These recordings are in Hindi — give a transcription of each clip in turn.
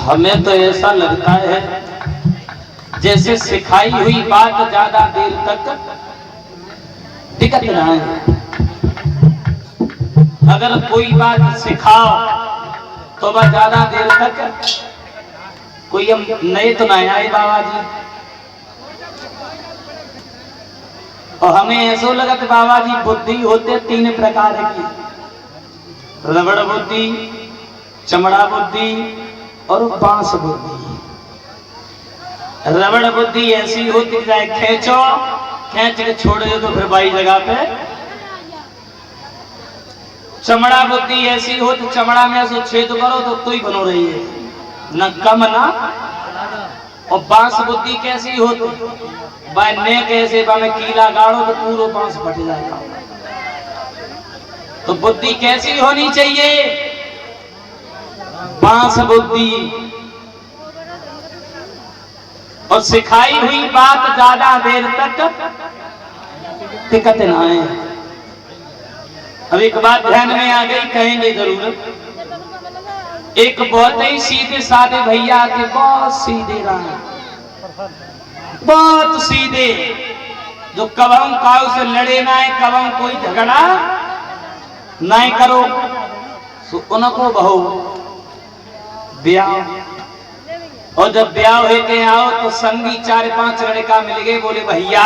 हमें तो ऐसा लगता है जैसे सिखाई हुई बात ज्यादा देर तक टिकत ना है। अगर कोई बात सिखाओ तो वह ज्यादा देर तक कोई हम नए तो नहीं आए बाबा जी। और हमें ऐसा लगता बाबा जी बुद्धि होते 3 प्रकार की, रबड़ बुद्धि, चमड़ा बुद्धि और बांस बुद्धि। रबड़ बुद्धि ऐसी होती है खींचो खींच के छोड़ दे तो फिर बाई जगह पे। चमड़ा बुद्धि ऐसी होती चमड़ा में ऐसे छेद करो तो ही बनो रही है, न कम ना। और बांस बुद्धि कैसी होती बाय ने कैसे में कीला गाड़ो तो पूरा बांस फट जाएगा। तो बुद्धि कैसी होनी चाहिए? बांस बुद्धि। और सिखाई हुई बात ज्यादा देर तक टिकत ना है। अब एक बात ध्यान में आ गई, कहेंगे जरूर। एक बहुत ही सीधे साधे भैया थे, बहुत सीधे रहा, बहुत सीधे, जो कबम काऊ से लड़े ना है, कबम कोई झगड़ा नहीं करो। तो उनको बहु ब्याह, और जब ब्याह हुए के आओ तो संगी 4-5 लड़का मिल गए, बोले भैया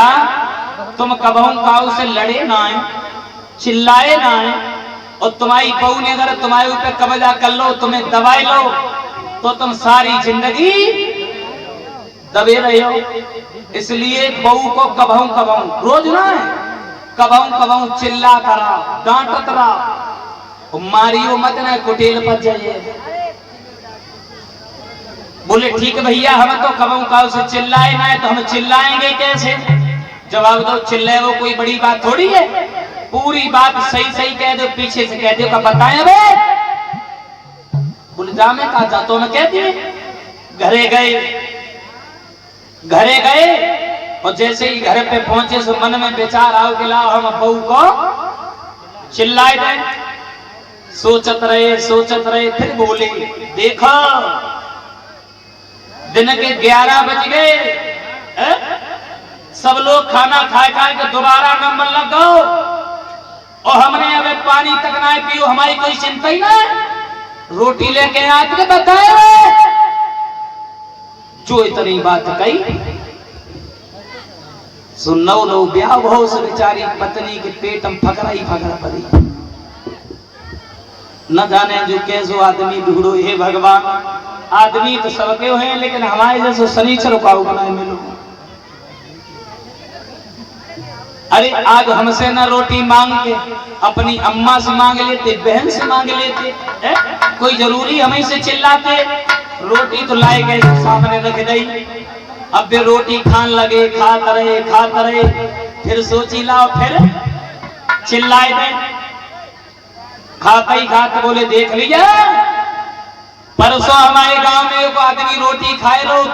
तुम कबहू काऊ से लड़े ना है, चिल्लाए ना है, और तुम्हारी बहू ने अगर तुम्हारे ऊपर कब्जा कर लो, तुम्हें दबाए लो, तो तुम सारी जिंदगी दबे रहे हो। इसलिए बहू को कबहू रोज ना है, कबहू चिल्ला करा, डांटत रहा, मारियो मत ना, कुटेल पर जाइए। बोले ठीक है भैया, हम तो कबहू काऊ से चिल्लाए ना है, तो हम चिल्लाएंगे कैसे? जवाब दो, चिल्लाए वो कोई बड़ी बात थोड़ी है, पूरी बात सही सही कह दो, पीछे से कह दो का बताए बे। बोले जा मैं कहा जाता मैं कह दिए। घरे गए और जैसे ही घर पे पहुंचे तो मन में विचार आओ कि लाओ हम बहू को चिल्लाए दे। सोचत रहे, फिर बोले देखो दिन के 11 बज गए, सब लोग खाना खाए के दोबारा नंबर लगाओ, और हमने अबे पानी तक ना पियो, हमारी कोई चिंता ही ना। रोटी लेके आके बताए जो इतनी बात कही। सुनो लो ब्याह हो, बेचारी पत्नी के पेट में फकरा पड़ी। न जाने जो कैसो आदमी ढूंढो हे भगवान। आदमी तो सबके हैं लेकिन हमारे जैसे शनिचर का बनाए मिलो। अरे आज हमसे ना रोटी मांग के अपनी अम्मा से मांग लेते, बहन से मांग लेते, कोई जरूरी हमें से चिल्लाते। रोटी तो लाए गए सामने रख दी, अब वे रोटी खान लगे, खात रहे, फिर सोची लाओ, फिर चिल्लाए दे। खाते ही खाते बोले देख लीजिए परसों हमारे गांव में एक आदमी रोटी खाए रोज,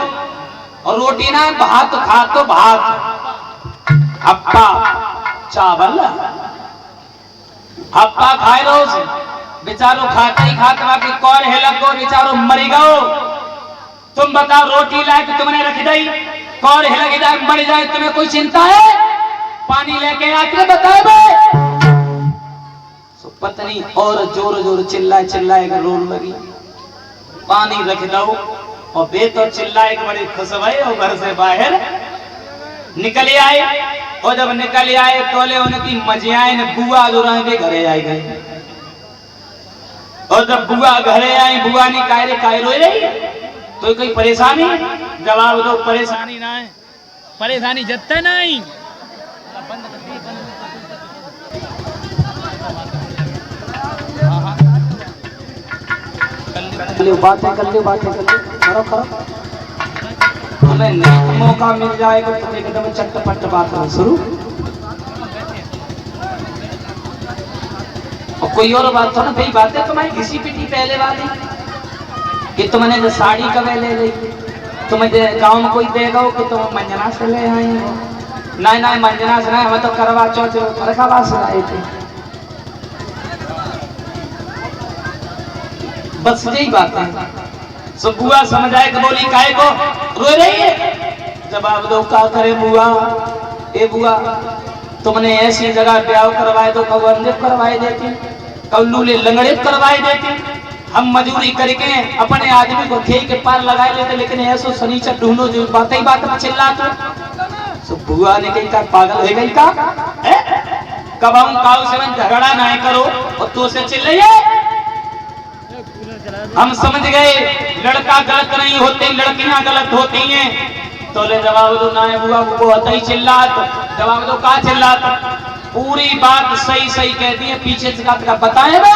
और रोटी ना भात खा तो भात हप्पा चावल हप्पा खाए रोज। बेचारो खाते ही खाते बाकी कौन है लगो बेचारो मरी गो। तुम बताओ रोटी लाए तो तुमने रख दी, कौन है लगे जाए मर जाए तुम्हें कोई चिंता है? पानी लेके आके बताए बे। पत्नी और जोर चिल्लाए रोन लगी, पानी रख दो। और बे तो चिल्लाए के बड़े खुश भई और घर से बाहर निकल आए। और जब निकल आए तोले उनकी मजियाएं ने बुआ जो रहे घरे आई गई। और जब बुआ घरे आई, बुआ ने काहे रोई रही तो कोई परेशानी? जवाब दो परेशानी ना है, परेशानी जत्ते नहीं। बातें कर लो करो। हमें नहीं मौका मिल जाएगा तो एकदम चटपट बात शुरू। और कोई और बात थोड़ा भाई, बातें तुम्हारी घिसी पिटी पहले वाली कि तुमने जो साड़ी कब ले ली, तुम्हें गाँव में कोई देगा कि तुम मंजना से ले आई हो। नहीं मंजना से नहीं, हमें तो करवा चौथ फरकावा से आए थे। बस यही बात है। सब बुआ समझ आए तो बोली काहे को रो रही है? जवाब दो क्या करे बुआ। ए बुआ तुमने ऐसी जगह ब्याह करवाए तो कब अंजिब करवाए देती, कब लूले लंगड़े करवाए देती। हम मजूरी करके अपने आदमी को खेल के पार लगाए लेते, लेकिन ऐसो शनिचर ढूंढो जो बात ही बात में चिल्लाते। सब बुआ ने कही का पागल है गई का? कब हम काऊ से झगड़ा ना करो और तू से चिल्लाइए। हम समझ गए लड़का गलत नहीं होते, लड़कियां गलत होती हैं। तो ले जवाब दो ना बुआ वो होता ही चिल्लात। जवाब दो का चिल्लात? पूरी बात सही कह दी है, पीछे से का बताए बे।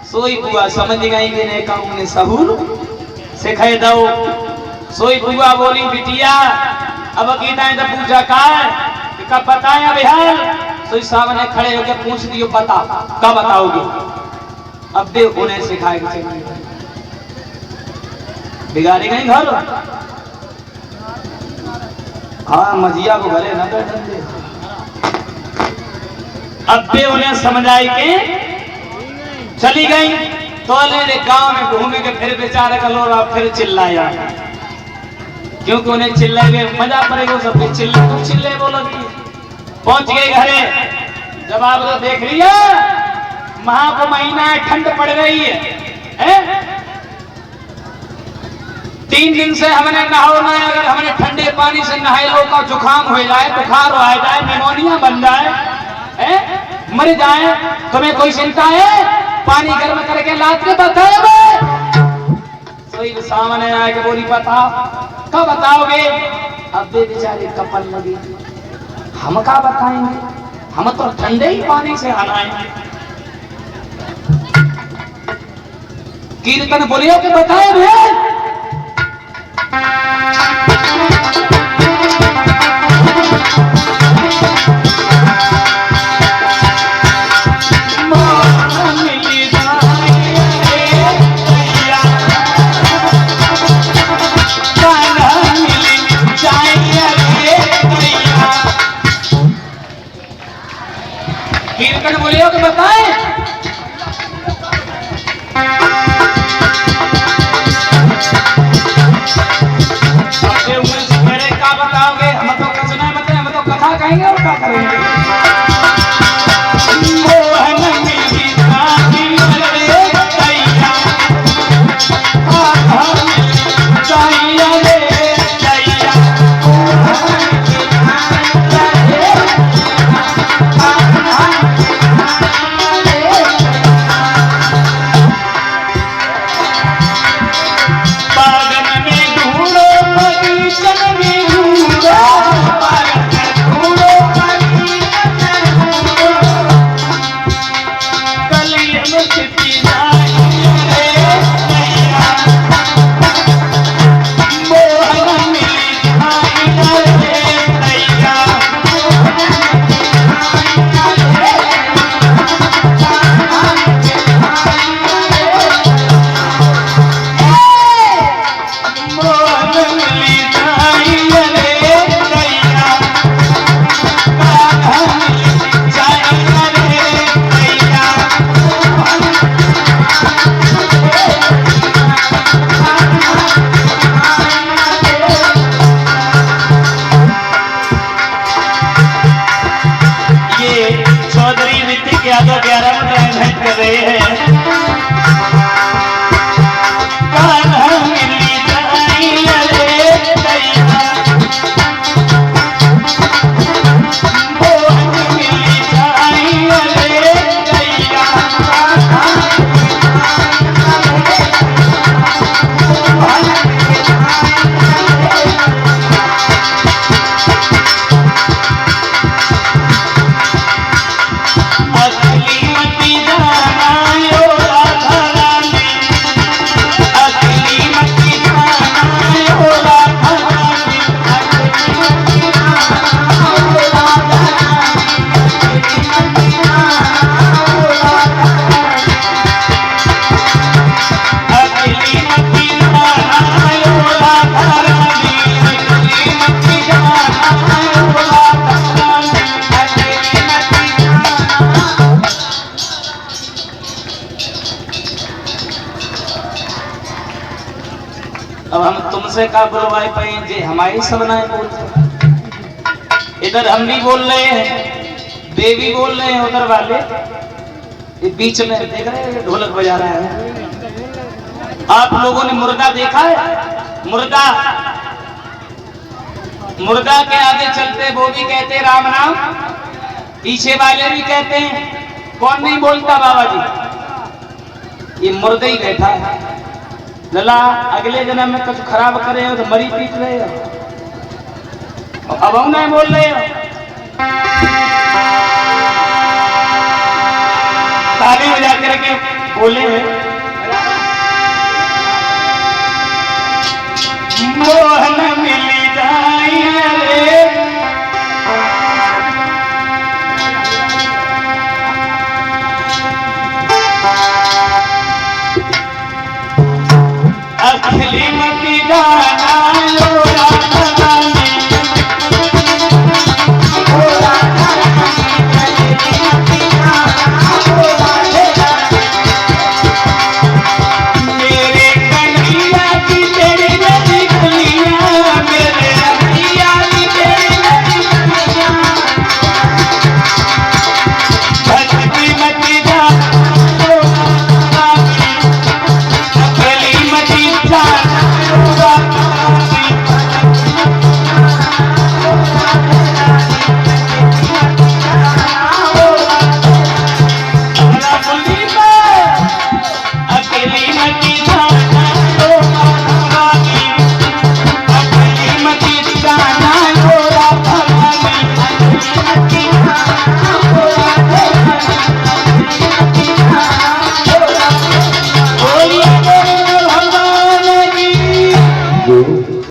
सोई बुआ समझ गई कि ने काम ने सहूर सिखाए दो। सोई बुआ बोली बिटिया अब गीताएं जब पूछा का बताया बिहार। सोई सामने खड़े होकर पूछ दियो बता कब बताओगे? अब दे उन्हें सिखाएगा बिगाड़ी गई घर। हाँ मजिया को घरे न बैठन दे। अब दे उन्हें समझ आई के चली गई। तो गांव में घूमे के फिर बेचारे का लोग फिर चिल्लाया, क्योंकि उन्हें चिल्लाए मजा पड़ेगा। सब चिल्ले बोलोगी। पहुंच गए घरे, जवाब तो देख लिया महा को महीना है, ठंड पड़ रही है। 3 दिन से हमने नहाओ ना, अगर हमने ठंडे पानी से नहाए लो का जुकाम हो जाए, बुखार हो जाए, निमोनिया बन जाए, मर जाए, तुम्हें कोई चिंता है? पानी गर्म करके लाद के बताए। सोई सामने आए के बोली बताओ कब बताओगे? अब वे बेचारे कपल लगी, हम क्या बताएंगे, हम तो ठंडे ही पानी से नहाएंगे। कीर्तन बोलियो के बताए भैया। कीर्तन बोलियो के बताए। कहेंगे और क्या करेंगे? उनसे का बुलवाए पे जे हमारी सब ना बोलते। इधर हम भी बोल रहे हैं, वे भी बोल रहे हैं, उधर वाले बीच में देख रहे हैं ढोलक बजा रहा है। आप लोगों ने मुर्गा देखा है? मुर्गा, मुर्गा के आगे चलते वो भी कहते राम नाम, पीछे वाले भी कहते हैं। कौन नहीं बोलता बाबा जी? ये मुर्गा ही बैठा है। लला अगले जन्म में कुछ खराब करे हो तो मरी पीट रहे हो, अब हम नहीं बोल रहे हो। ताली बजा करके बोले मोहन